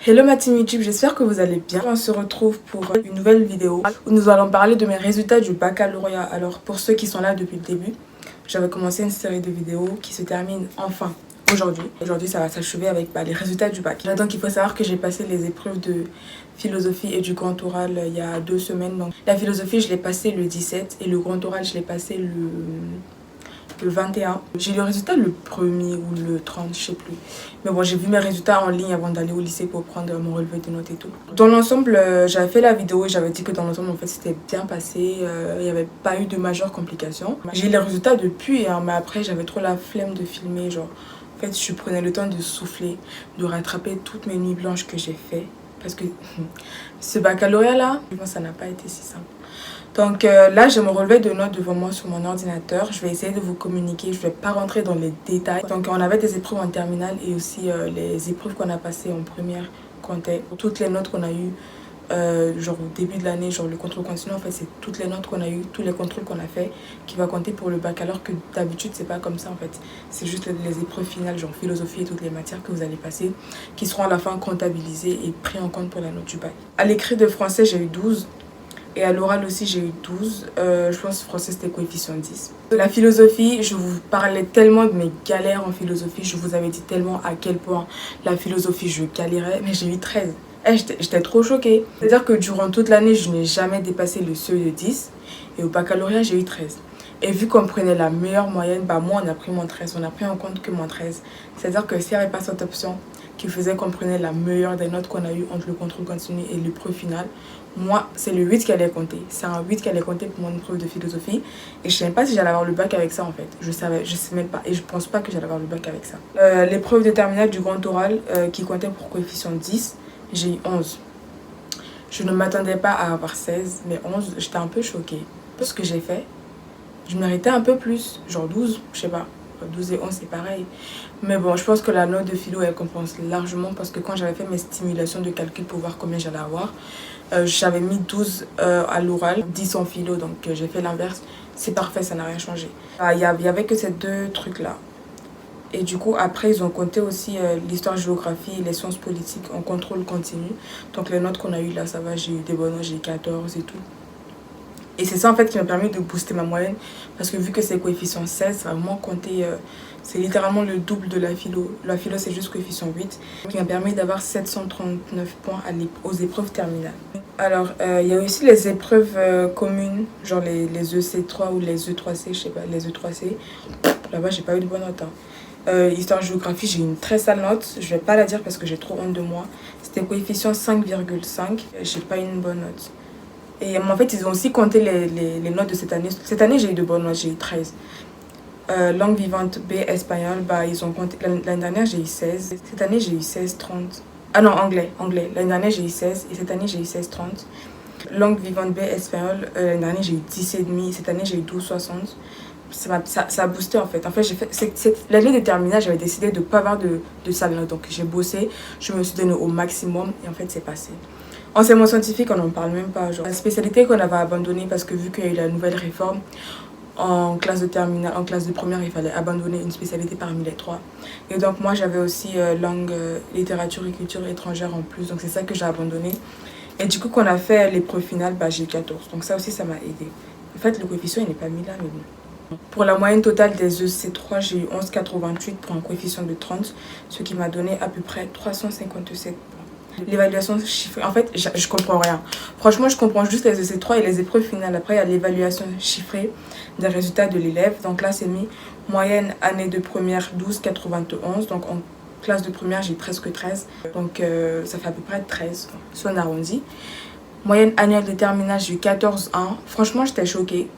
Hello ma team YouTube, j'espère que vous allez bien. On se retrouve pour une nouvelle vidéo où nous allons parler de mes résultats du baccalauréat. Alors pour ceux qui sont là depuis le début, j'avais commencé une série de vidéos qui se termine enfin aujourd'hui. Aujourd'hui ça va s'achever avec les résultats du bac. Donc il faut savoir que j'ai passé les épreuves de philosophie et du grand oral il y a 2 semaines. Donc la philosophie je l'ai passé le 17 et le grand oral je l'ai passé le 21. J'ai le résultat le 1er ou le 30, je sais plus. Mais bon, j'ai vu mes résultats en ligne avant d'aller au lycée pour prendre mon relevé de notes et tout. Dans l'ensemble, j'avais fait la vidéo et j'avais dit que dans l'ensemble, en fait, c'était bien passé. Il n'y avait pas eu de majeures complications. J'ai eu les résultats depuis, hein, mais après, j'avais trop la flemme de filmer. Genre, en fait, je prenais le temps de souffler, de rattraper toutes mes nuits blanches que j'ai fait. Parce que ce baccalauréat-là, ça n'a pas été si simple. Donc là, j'ai mon relevé de notes devant moi sur mon ordinateur. Je vais essayer de vous communiquer. Je ne vais pas rentrer dans les détails. Donc on avait des épreuves en terminale et aussi les épreuves qu'on a passées en première comptaient. Toutes les notes qu'on a eues, genre au début de l'année, genre le contrôle continu, en fait, c'est toutes les notes qu'on a eues, tous les contrôles qu'on a fait qui va compter pour le bac. Alors que d'habitude, c'est pas comme ça en fait. C'est juste les épreuves finales, genre philosophie et toutes les matières que vous allez passer qui seront à la fin comptabilisées et pris en compte pour la note du bac. À l'écrit de français, j'ai eu 12. Et à l'oral aussi, j'ai eu 12. Je pense que français, c'était coefficient 10. La philosophie, je vous parlais tellement de mes galères en philosophie. Je vous avais dit tellement à quel point la philosophie, je galérais. Mais j'ai eu 13. J'étais trop choquée. C'est-à-dire que durant toute l'année, je n'ai jamais dépassé le seuil de 10. Et au baccalauréat, j'ai eu 13. Et vu qu'on prenait la meilleure moyenne, moi, on a pris mon 13. On a pris en compte que mon 13. C'est-à-dire que s'il n'y avait pas cette option qui faisait qu'on prenait la meilleure des notes qu'on a eues entre le contrôle continu et l'épreuve finale, moi, c'est le 8 qui allait compter. C'est un 8 qui allait compter pour mon épreuve de philosophie. Et je ne savais pas si j'allais avoir le bac avec ça, en fait. Je sais même pas. Et je pense pas que j'allais avoir le bac avec ça. L'épreuve de terminale du grand oral, qui comptait pour coefficient 10, j'ai eu 11. Je ne m'attendais pas à avoir 16, mais 11, j'étais un peu choquée. Ce que j'ai fait, je méritais un peu plus. Genre 12, je sais pas. 12 et 11, c'est pareil. Mais bon, je pense que la note de philo, elle compense largement parce que quand j'avais fait mes stimulations de calcul pour voir combien j'allais avoir, j'avais mis 12 à l'oral, 10 en philo, donc j'ai fait l'inverse. C'est parfait, ça n'a rien changé. Il n'y avait que ces deux trucs-là. Et du coup, après, ils ont compté aussi l'histoire-géographie et les sciences politiques en contrôle continu. Donc les notes qu'on a eues là, ça va, j'ai eu des bonnes notes, j'ai eu 14 et tout. Et c'est ça en fait qui m'a permis de booster ma moyenne. Parce que vu que c'est coefficient 16, ça va vraiment compter, c'est littéralement le double de la philo. La philo c'est juste coefficient 8. Qui m'a permis d'avoir 739 points aux épreuves terminales. Alors, il y a aussi les épreuves communes, genre les EC3 ou les E3C, je sais pas, les E3C. Là-bas, j'ai pas eu de bonne note. Histoire-géographie, j'ai eu une très sale note. Je vais pas la dire parce que j'ai trop honte de moi. C'était coefficient 5,5. J'ai pas eu une bonne note. Et en fait, ils ont aussi compté les notes de cette année. Cette année, j'ai eu de bonnes notes, j'ai eu 13. Langue vivante B, espagnol, ils ont compté. L'année dernière, j'ai eu 16. Cette année, j'ai eu 16,30. Ah non, anglais. L'année dernière, j'ai eu 16 et cette année, j'ai eu 16,30. Langue vivante B, espagnol, l'année dernière, j'ai eu 10,5. Cette année, j'ai eu 12,60. Ça a boosté en fait. En fait, l'année de terminale, j'avais décidé de ne pas avoir de sale note. Donc, j'ai bossé, je me suis donné au maximum et en fait, c'est passé. Enseignement scientifique, on n'en parle même pas. Genre, la spécialité qu'on avait abandonnée parce que vu qu'il y a eu la nouvelle réforme, en classe de terminale, en classe de première, il fallait abandonner une spécialité parmi les 3. Et donc moi, j'avais aussi langue, littérature et culture étrangère en plus. Donc c'est ça que j'ai abandonné. Et du coup, quand on a fait l'épreuve finale, j'ai eu 14. Donc ça aussi, ça m'a aidé. En fait, le coefficient, il n'est pas mis là, mais bon. Pour la moyenne totale des EC3, j'ai eu 11,88 pour un coefficient de 30, ce qui m'a donné à peu près 357 points. L'évaluation chiffrée, en fait, je comprends rien. Franchement, je comprends juste les EC3 et les épreuves finales. Après, il y a l'évaluation chiffrée des résultats de l'élève. Donc là, c'est mis moyenne année de première 12,91. Donc en classe de première, j'ai presque 13. Donc ça fait à peu près 13, si on arrondit. Moyenne annuelle de terminale, j'ai eu 14,1. Franchement, j'étais choquée.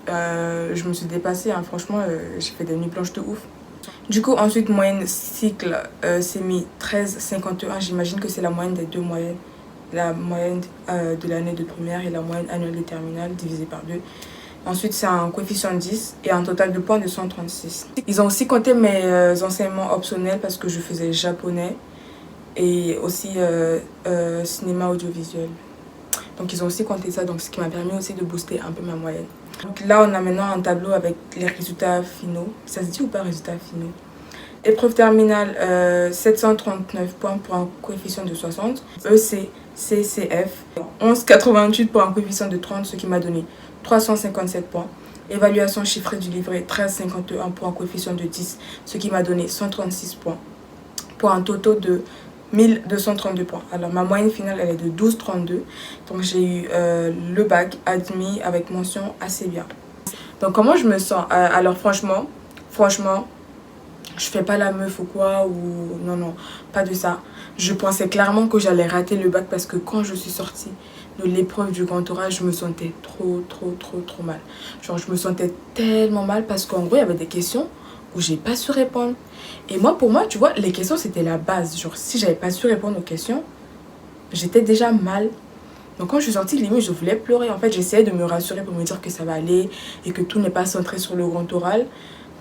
Je me suis dépassée, hein. Franchement, j'ai fait des nuits blanches de ouf. Du coup, ensuite, moyenne cycle, c'est mis 13,51. J'imagine que c'est la moyenne des deux moyennes. La moyenne de l'année de première et la moyenne annuelle de terminale divisée par 2. Ensuite, c'est un coefficient 10 et un total de points de 136. Ils ont aussi compté mes enseignements optionnels parce que je faisais japonais et aussi cinéma audiovisuel. Donc, ils ont aussi compté ça, donc ce qui m'a permis aussi de booster un peu ma moyenne. Donc là, on a maintenant un tableau avec les résultats finaux. Ça se dit ou pas résultats finaux? Épreuve terminale, 739 points pour un coefficient de 60. EC, CCF, 11,88 pour un coefficient de 30, ce qui m'a donné 357 points. Évaluation chiffrée du livret, 13,51 pour un coefficient de 10, ce qui m'a donné 136 points. Pour un total de 1232 points. Alors ma moyenne finale elle est de 12,32. Donc j'ai eu le bac admis avec mention assez bien. Donc comment je me sens? Alors franchement, je fais pas la meuf ou quoi, ou non, pas de ça. Je pensais clairement que j'allais rater le bac parce que quand je suis sortie de l'épreuve du grand oral, je me sentais trop mal. Genre je me sentais tellement mal parce qu'en gros il y avait des questions où j'ai pas su répondre. Et moi, pour moi, tu vois, les questions c'était la base. Genre si j'avais pas su répondre aux questions, j'étais déjà mal. Donc quand je suis sortie, limite je voulais pleurer. En fait j'essayais de me rassurer pour me dire que ça va aller et que tout n'est pas centré sur le grand oral.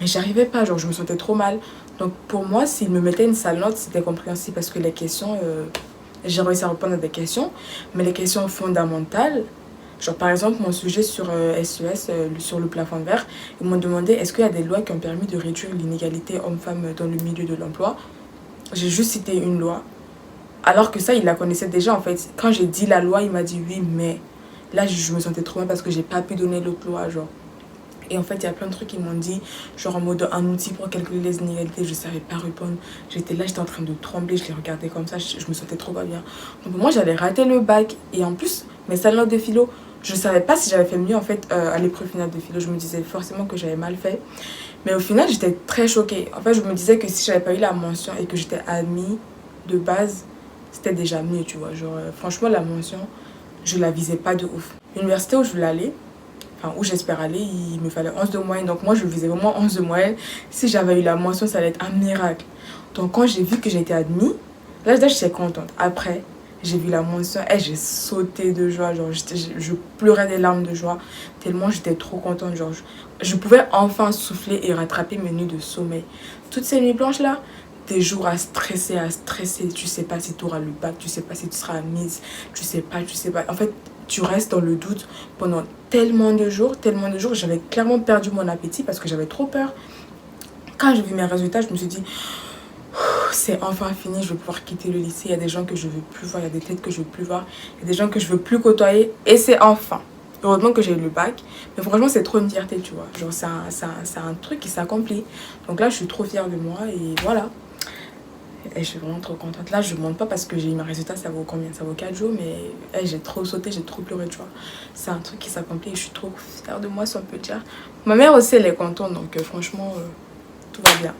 Mais j'arrivais pas, genre je me sentais trop mal. Donc pour moi, s'ils me mettaient une sale note, c'était compréhensible parce que les questions, j'ai réussi à répondre à des questions. Mais les questions fondamentales, genre par exemple mon sujet sur SES, sur le plafond vert, ils m'ont demandé est-ce qu'il y a des lois qui ont permis de réduire l'inégalité homme-femme dans le milieu de l'emploi. J'ai juste cité une loi. Alors que ça, il la connaissait déjà en fait. Quand j'ai dit la loi, il m'a dit oui, mais là je me sentais trop mal parce que j'ai pas pu donner l'autre loi, genre. Et en fait, il y a plein de trucs qu'ils m'ont dit, genre en mode un outil pour calculer les inégalités, je savais pas répondre. J'étais là, j'étais en train de trembler, je les regardais comme ça, je me sentais trop pas bien. Donc moi, j'allais rater le bac. Et en plus, mes sales notes de philo, je savais pas si j'avais fait mieux en fait à l'épreuve finale de philo. Je me disais forcément que j'avais mal fait. Mais au final, j'étais très choquée. En fait, je me disais que si j'avais pas eu la mention et que j'étais admis de base, c'était déjà mieux, tu vois. Genre, franchement, la mention, je la visais pas de ouf. L'université où je voulais aller, enfin où j'espère aller, il me fallait 11 de moyenne. Donc moi je visais vraiment 11 de moyenne. Si j'avais eu la mention, ça allait être un miracle. Donc quand j'ai vu que j'ai été admise, là j'étais contente. Après j'ai vu la mention et j'ai sauté de joie, genre je pleurais des larmes de joie tellement j'étais trop contente. Genre je pouvais enfin souffler et rattraper mes nuits de sommeil. Toutes ces nuits blanches là, des jours à stresser, tu sais pas si tu auras le bac, tu sais pas si tu seras admise, tu sais pas. En fait, tu restes dans le doute pendant tellement de jours, j'avais clairement perdu mon appétit parce que j'avais trop peur. Quand j'ai vu mes résultats, je me suis dit, c'est enfin fini, je vais pouvoir quitter le lycée. Il y a des gens que je veux plus voir, il y a des têtes que je veux plus voir, il y a des gens que je veux plus côtoyer et c'est enfin. Heureusement que j'ai eu le bac, mais franchement c'est trop une fierté, tu vois. Genre c'est un truc qui s'accomplit. Donc là je suis trop fière de moi et voilà. Et je suis vraiment trop contente. Là, je ne monte pas parce que j'ai eu mes résultats, ça vaut combien? Ça vaut 4 jours, mais j'ai trop sauté, j'ai trop pleuré, tu vois. C'est un truc qui s'accomplit et je suis trop fière de moi, si on peut dire. Ma mère aussi, elle est contente, donc franchement, tout va bien.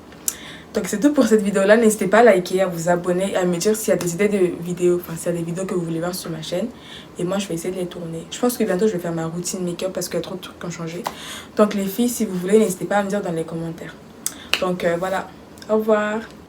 Donc c'est tout pour cette vidéo-là. N'hésitez pas à liker, à vous abonner, à me dire s'il y a des idées de vidéos, enfin s'il y a des vidéos que vous voulez voir sur ma chaîne. Et moi, je vais essayer de les tourner. Je pense que bientôt, je vais faire ma routine make-up parce qu'il y a trop de trucs qui ont changé. Donc les filles, si vous voulez, n'hésitez pas à me dire dans les commentaires. Donc voilà, au revoir.